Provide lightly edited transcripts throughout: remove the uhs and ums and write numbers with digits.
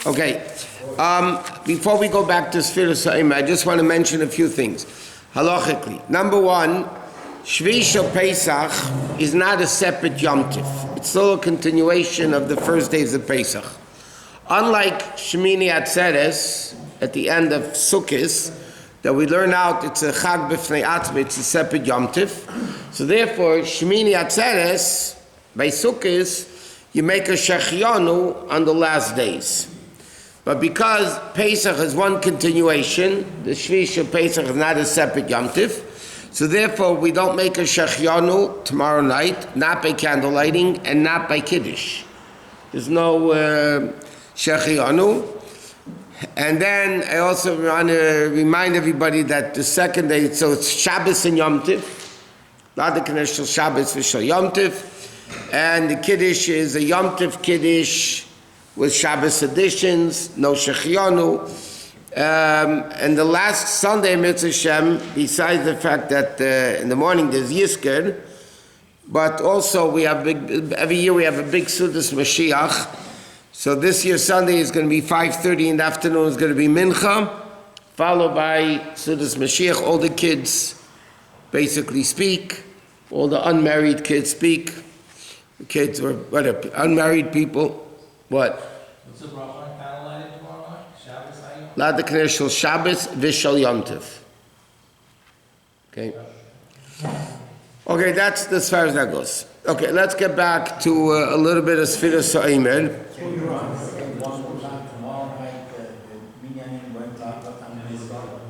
Okay. Before we go back to Sfiras Ha'omer, I just want to mention a few things. Halachically. Number one, Shvish of Pesach is not a separate Yom Tif. It's still a continuation of the first days of Pesach. Unlike Shemini Atzeres, at the end of Sukkot, that we learn out it's a Chag B'fnei Atzmi, it's a separate Yom Tif. So therefore, Shemini Atzeres, by Sukkot, you make a Shechianu on the last days. But because Pesach is one continuation, the Shvish of Pesach is not a separate Yom Tif, so therefore we don't make a Shechianu tomorrow night, not by candle lighting and not by Kiddush. There's no Shechianu. And then I also want to remind everybody that the second day, so it's Shabbos and Yom Tif, Vaad Rabbonim Shabbos v'shal Yom Tif, and the Kiddush is a Yom Tif Kiddush with Shabbos additions, no Shechianu. And the last Sunday, Mitzvah Shem, besides the fact that in the morning there's Yizker, but also we have every year we have a big Sudas Mashiach. So this year Sunday is going to be 5:30 in the afternoon, is going to be Mincha, followed by Sudas Mashiach. All the kids basically speak, all the unmarried kids speak. The kids were, whatever, unmarried people. What? What's the bracha candle lighting tomorrow night? Shabbos Hayom? Vaad Rabbonim Shabbos v'shal Yom Tif. Okay. Okay, that's as far as that goes. Okay, let's get back to a little bit of Sfiras Ha'omer.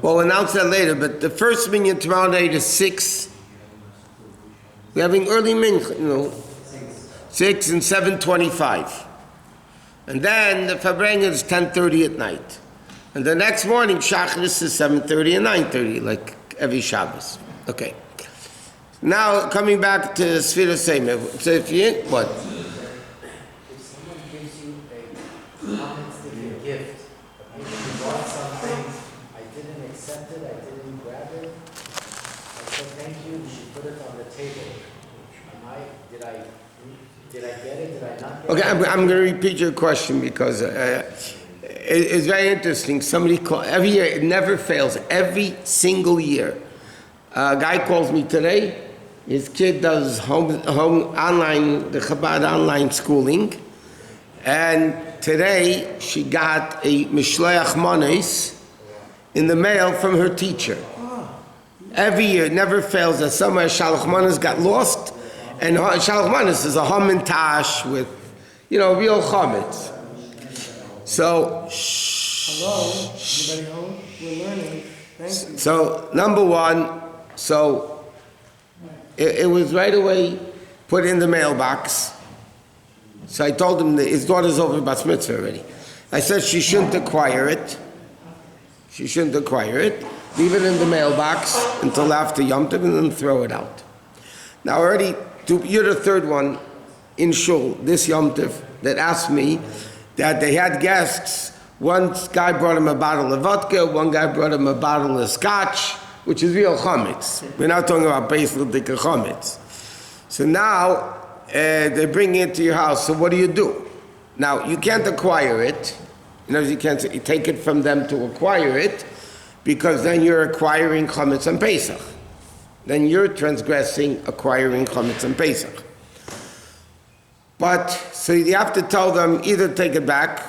We'll announce that later, but the first minyan tomorrow night is 6. We're having early minyan, 6 and 7:25. And then the Fabrenga is 10:30 at night. And the next morning, Shachris is 7:30 and 9:30, like every Shabbos. Okay. Now, coming back to Sfiras Ha'omer. So if you, what? If someone gives you a common gift, you bought something, I didn't accept it, I didn't grab it, I said thank you, you should put it on the table. Did I get it, did I not get it? Okay, I'm going to repeat your question because it's very interesting. Somebody called, every year, it never fails, every single year. A guy calls me today, his kid does home online, the Chabad online schooling, and today she got a Mishloach Manos in the mail from her teacher. Every year, it never fails that somewhere Shalach Manos got lost, and Shalach Manos is a hamantash with, real chametz. So, hello, everybody home? We're learning. Thank you. So, number one, it was right away put in the mailbox. So I told him that his daughter's over Bas Mitzvah already. I said she shouldn't acquire it. She shouldn't acquire it. Leave it in the mailbox until after Yom Tov and then throw it out. Now already, you're the third one in Shul, this Yom Tov, that asked me that they had guests. One guy brought him a bottle of vodka, one guy brought him a bottle of scotch, which is real chametz. We're not talking about Bais Din chametz. So now they bring it to your house. So what do? Now you can't acquire it. You can't take it from them to acquire it, because then you're acquiring chametz and Pesach. Then you're transgressing acquiring chametz and Pesach. But so you have to tell them either take it back,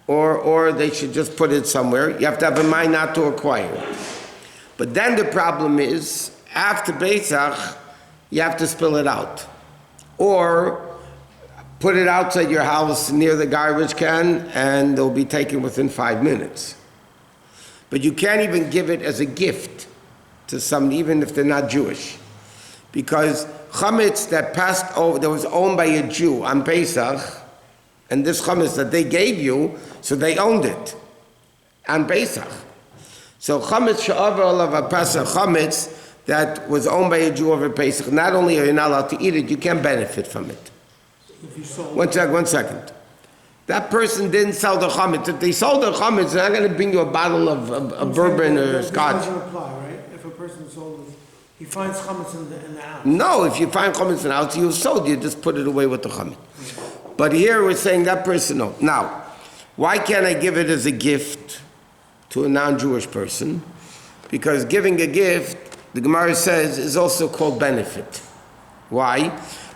or they should just put it somewhere. You have to have a mind not to acquire it. But then the problem is, after Pesach, you have to spill it out. Or put it outside your house near the garbage can, and they'll be taken within 5 minutes. But you can't even give it as a gift to somebody, even if they're not Jewish. Because chametz that passed over, that was owned by a Jew on Pesach, and this chametz that they gave you, so they owned it on Pesach. So chametz she'avar olav Pesach, chametz that was owned by a Jew over Pesach, not only are you not allowed to eat it, you can't benefit from it. One second. That person didn't sell the chametz. If they sold the chametz, they're not going to bring you a bottle of bourbon or scotch. That doesn't apply, right? If a person sold it, he finds chametz in the house. No, if you find chametz in the house, you sold, you just put it away with the chametz. But here we're saying that person, no. Now, why can't I give it as a gift to a non-Jewish person? Because giving a gift, the Gemara says, is also called benefit. Why?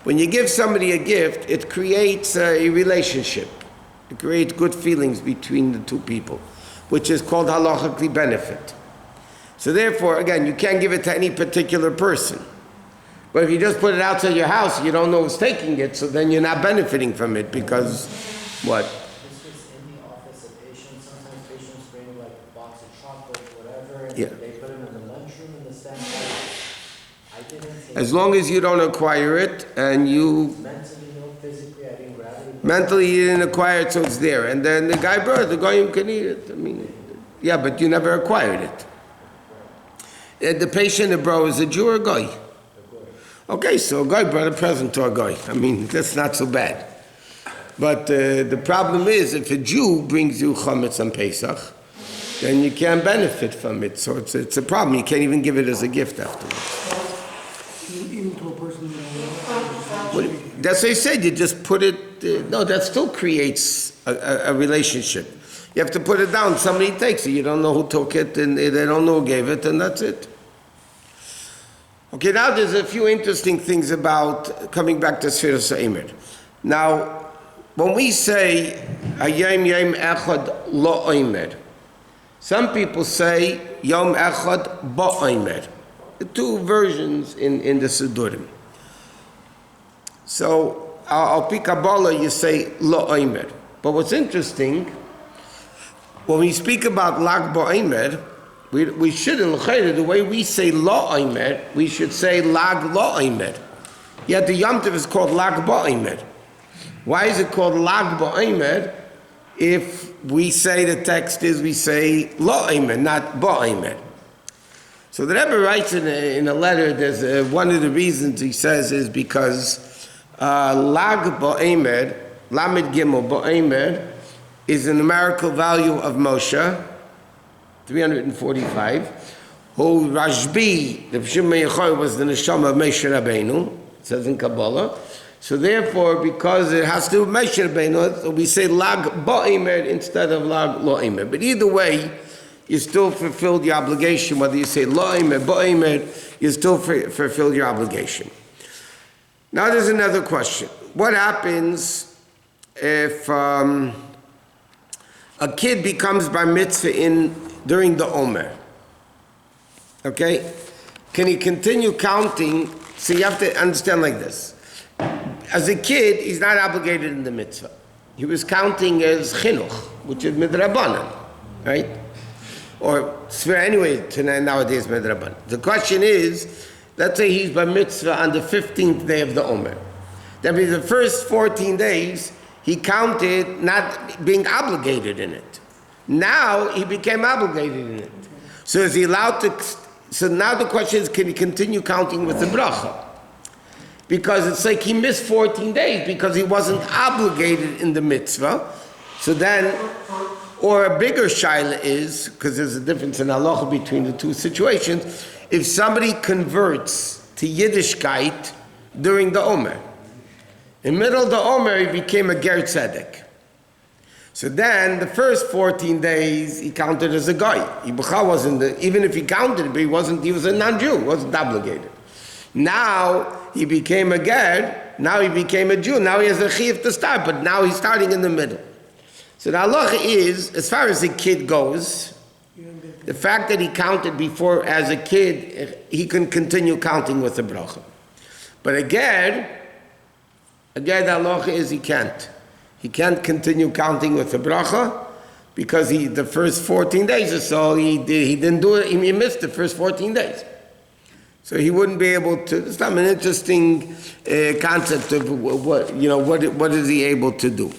When you give somebody a gift, it creates a relationship. It creates good feelings between the two people, which is called halachically benefit. So therefore, again, you can't give it to any particular person. But if you just put it outside your house, you don't know who's taking it, so then you're not benefiting from it because, what? This was in the office of patients. Sometimes patients bring like a box of chocolate, whatever, and Yeah. they put them in the lunchroom in the stand. I didn't say As long as you don't acquire it and you mentally, no, physically, I didn't grab it. mentally you didn't acquire it, so it's there. And then the guy brought it, the guy can eat it. I mean, yeah, but you never acquired it. The patient that brought is a Jew or a guy? Okay, so a guy brought a present to a guy. I mean, that's not so bad. But the problem is, if a Jew brings you chametz on Pesach, then you can't benefit from it. So it's a problem. You can't even give it as a gift afterwards. Even to a person you don't know. That's what I said. You just put it. No, that still creates a relationship. You have to put it down. Somebody takes it. You don't know who took it, and they don't know who gave it, and that's it. Okay, now there's a few interesting things about coming back to Sfiras Omer. Now, when we say Hayom Yom Echad Lo Omer, some people say Yom Echad Bo Omer. The two versions in the Sidurim. So, al pi Kabbalah, you say Lo Omer. But what's interesting, when we speak about Lag Bo Omer, we should, in L'chayre, the way we say Lo Omer, we should say Lag Lo Omer. Yet the Yom Tov is called Lag Bo Omer. Why is it called Lag Bo Omer if we say the text is, we say Lo Omer, not Bo Omer? So the Rebbe writes in a letter, there's one of the reasons he says is because Lag Bo Omer, Lamed Gimel Bo Omer, is the numerical value of Moshe, 345, who Rashbi, the Shimon Yechoy, was the neshama of Moshe Rabbeinu, it says in Kabbalah. So therefore, because it has to do with Moshe Rabbeinu, so we say Lag Bo Omer instead of Lag Lo Omer. But either way, you still fulfilled your obligation. Whether you say Lo Omer, Bo Omer, you still fulfilled your obligation. Now there's another question. What happens if a kid becomes bar mitzvah during the Omer? Okay? Can he continue counting? So you have to understand like this. As a kid, he's not obligated in the mitzvah. He was counting as chinuch, which is midrabanan, right? Or anyway, nowadays midrabanan. The question is, let's say he's bar mitzvah on the 15th day of the Omer. That means the first 14 days, he counted not being obligated in it. Now he became obligated in it. So is he allowed to? So now the question is, can he continue counting with the bracha? Because it's like he missed 14 days because he wasn't obligated in the mitzvah. So then, or a bigger shaila is, because there's a difference in halacha between the two situations, if somebody converts to Yiddishkeit during the Omer. In the middle of the Omer, he became a ger tzedek. So then, the first 14 days, he counted as a guy. Even if he counted, but he was a non-Jew, wasn't obligated. Now, he became a ger, now he became a Jew, now he has a chiyuv to start, but now he's starting in the middle. So the halacha is, as far as the kid goes, the fact that he counted before as a kid, he can continue counting with the bracha. But again, the halacha is he can't. He can't continue counting with the bracha because the first 14 days or so, he didn't do it, he missed the first 14 days. So he wouldn't be able to, it's not an interesting concept of what is he able to do.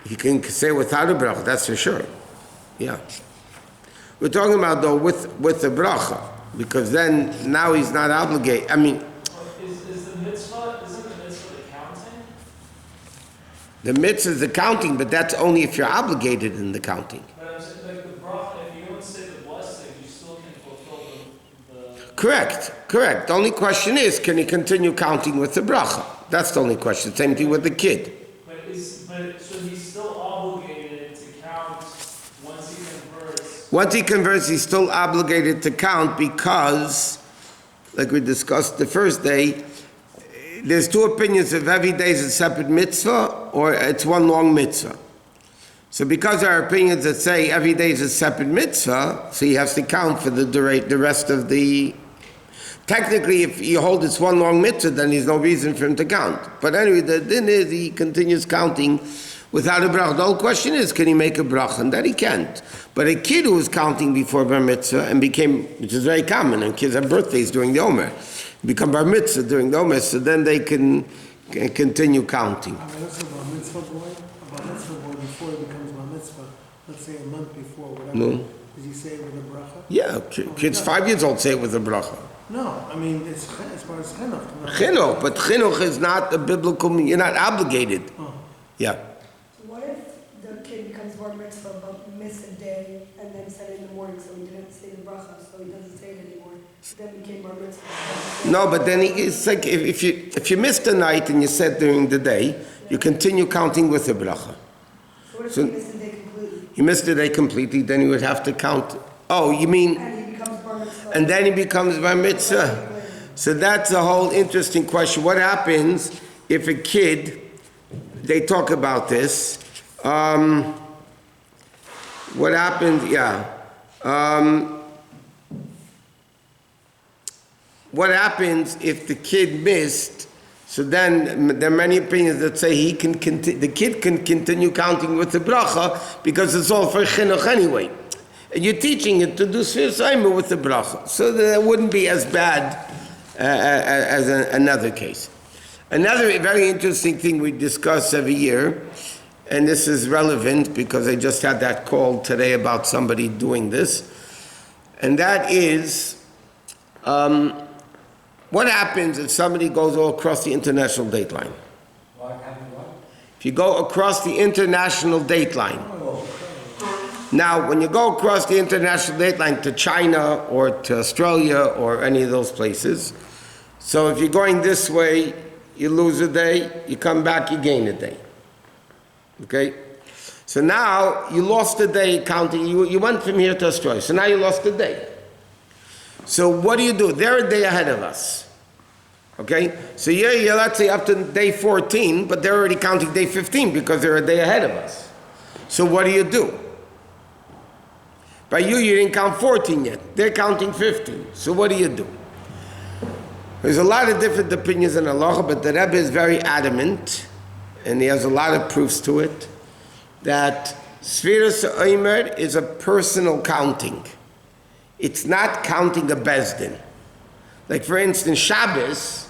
He can say without a bracha, that's for sure. Yeah. We're talking about though with the bracha, because then now he's not obligated. I mean, Is the mitzvah, isn't the mitzvah the counting? the mitzvah is the counting, but that's only if you're obligated in the counting. But I'm saying, like the bracha, if you don't say the blessing, you still can fulfill the Correct. The only question is, can he continue counting with the bracha? That's the only question. Same thing with the kid. So he's still obligated to count once he converts? Once he converts, he's still obligated to count because, like we discussed the first day, there's two opinions if every day is a separate mitzvah or it's one long mitzvah. So because there are opinions that say every day is a separate mitzvah, so he has to count for the rest of the... Technically, if you hold it's one long mitzvah, then there's no reason for him to count. But anyway, the din is he continues counting without a bracha. The whole question is, can he make a bracha? And that he can't. But a kid who was counting before bar mitzvah and became, which is very common, and kids have birthdays during the Omer, become bar mitzvah during the Omer, so then they can continue counting. Bar mitzvah boy before he becomes bar mitzvah, let's say a month before, whatever. No. Does he say it with a bracha? Yeah, kids 5 years old say it with a bracha. No, I mean, it's as far as chinuch. Chinuch, but chinuch is not a biblical, you're not obligated. Oh. Yeah. So what if the kid becomes bar mitzvah but missed a day and then said it in the morning, so he didn't say the bracha, so he doesn't say it anymore? Then became bar mitzvah. No, but then it's like if you missed a night and you said during the day, you continue counting with the bracha. So what if So- he missed a day completely? You missed the day completely, then you would have to count. Oh, you mean, And he becomes bar mitzvah. and then he becomes bar mitzvah. So that's a whole interesting question. What happens if a kid, they talk about this, what happens, what happens if the kid missed? So then there are many opinions that say the kid can continue counting with the bracha because it's all for chinuch anyway. And you're teaching it to do Sfiras Omer with the bracha. So that wouldn't be as bad as another case. Another very interesting thing we discuss every year, and this is relevant because I just had that call today about somebody doing this, and that is, what happens if somebody goes all across the international date line? What happened, what? If you go across the international date line. Now, when you go across the international date line to China or to Australia or any of those places, so if you're going this way, you lose a day, you come back, you gain a day. Okay? So now, you lost a day counting, you went from here to Australia, so now you lost a day. So what do? They're a day ahead of us. Okay? So you're let's say up to day 14, but they're already counting day 15 because they're a day ahead of us. So what do? By you didn't count 14 yet. They're counting 15. So what do? There's a lot of different opinions in halacha, but the Rebbe is very adamant, and he has a lot of proofs to it, that Sfiras Omer is a personal counting. It's not counting a Bais Din. Like for instance, Shabbos,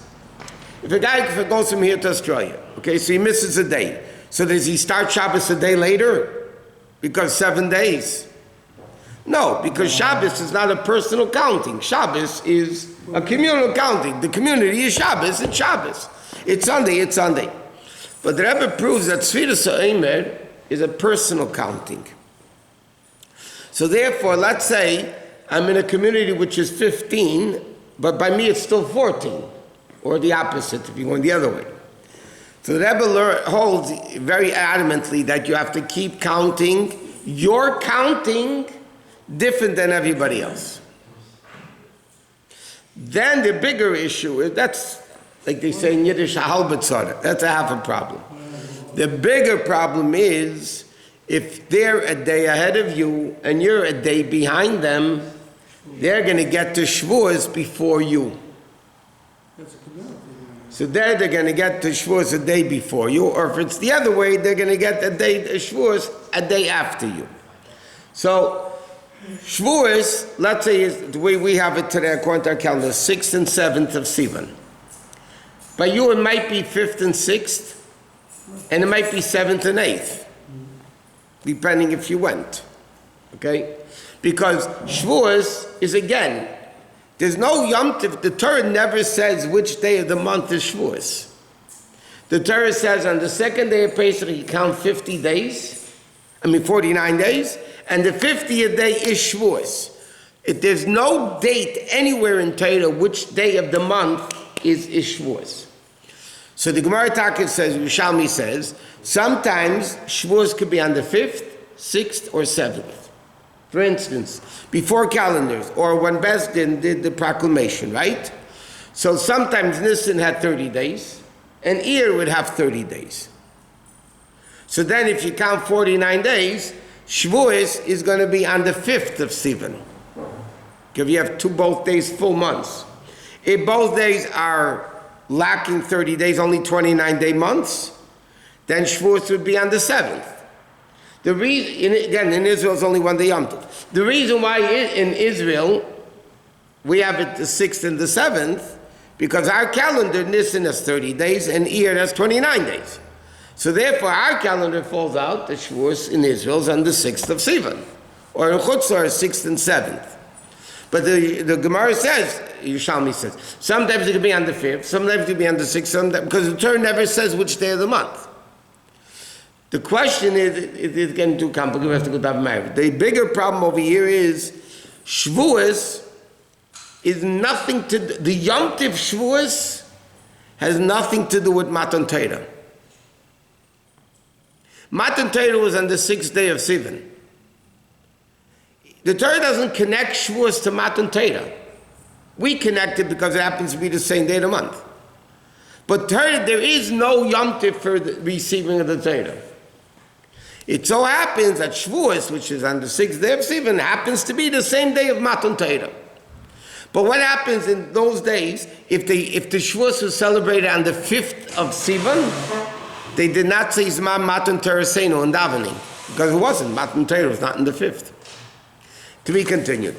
if a guy goes from here to Australia, okay, so he misses a day. So does he start Shabbos a day later? Because 7 days? No, because Shabbos is not a personal counting. Shabbos is a communal counting. The community is Shabbos, it's Shabbos. It's Sunday, it's Sunday. But the Rebbe proves that Sfiras Omer is a personal counting. So therefore, let's say I'm in a community which is 15, but by me it's still 14, or the opposite if you're going the other way. So the Rebbe holds very adamantly that you have to keep counting. You're counting different than everybody else. Then the bigger issue is, that's like they say in Yiddish, a halbe tzara. That's a half a problem. The bigger problem is if they're a day ahead of you and you're a day behind them, they're going to get to Shavuos before you. So they're going to get to Shavuos a day before you, or if it's the other way, they're going to get a day to Shavuos a day after you. So Shavuos, let's say, is the way we have it today according to our calendar, 6th and 7th of Sivan. By you, it might be 5th and 6th, and it might be 7th and 8th, depending if you went. Okay? Because Shavuos is, again, there's no Yom Tov. The Torah never says which day of the month is Shavuos. The Torah says on the second day of Pesach, you count 49 days, and the 50th day is Shavuos. If there's no date anywhere in Torah which day of the month is Shavuos. So the Gemara Taka says, Yerushalmi says, sometimes Shavuos could be on the 5th, 6th, or 7th. For instance, before calendars, or when Bais Din did the proclamation, right? So sometimes Nisan had 30 days, and Iyar would have 30 days. So then if you count 49 days, Shavuos is going to be on the 5th of Sivan. If you have both days full months. If both days are lacking 30 days, only 29-day months, then Shavuos would be on the 7th. The reason, again, in Israel it's only one day Yom Tov. The reason why in Israel we have it the 6th and the 7th, because our calendar, Nisan has 30 days and Iyar has 29 days. So therefore our calendar falls out, the Shavuos in Israel is on the 6th of Sivan, or in Chutzlar 6th and 7th. But the Gemara says, Yerushalmi says, sometimes it could be on the 5th, sometimes it could be on the 6th, because the Torah never says which day of the month. The question is, it is getting too complicated, we have to go to marriage. The bigger problem over here is, Shavuos is nothing to do, the Yom Tov Shavuos has nothing to do with Matan Torah. Matan Torah was on the 6th day of Sivan. The Torah doesn't connect Shavuos to Matan Torah. We connect it because it happens to be the same day of the month. But Torah, there is no Yom Tov for the receiving of the Torah. It so happens that Shavuos, which is on the 6th day of Sivan, happens to be the same day of Matan Torah. But what happens in those days, if the Shavuos was celebrated on the 5th of Sivan, they did not say Zman Matan Torah Seinu in davening, because it wasn't. Matan Torah was not in the 5th. To be continued.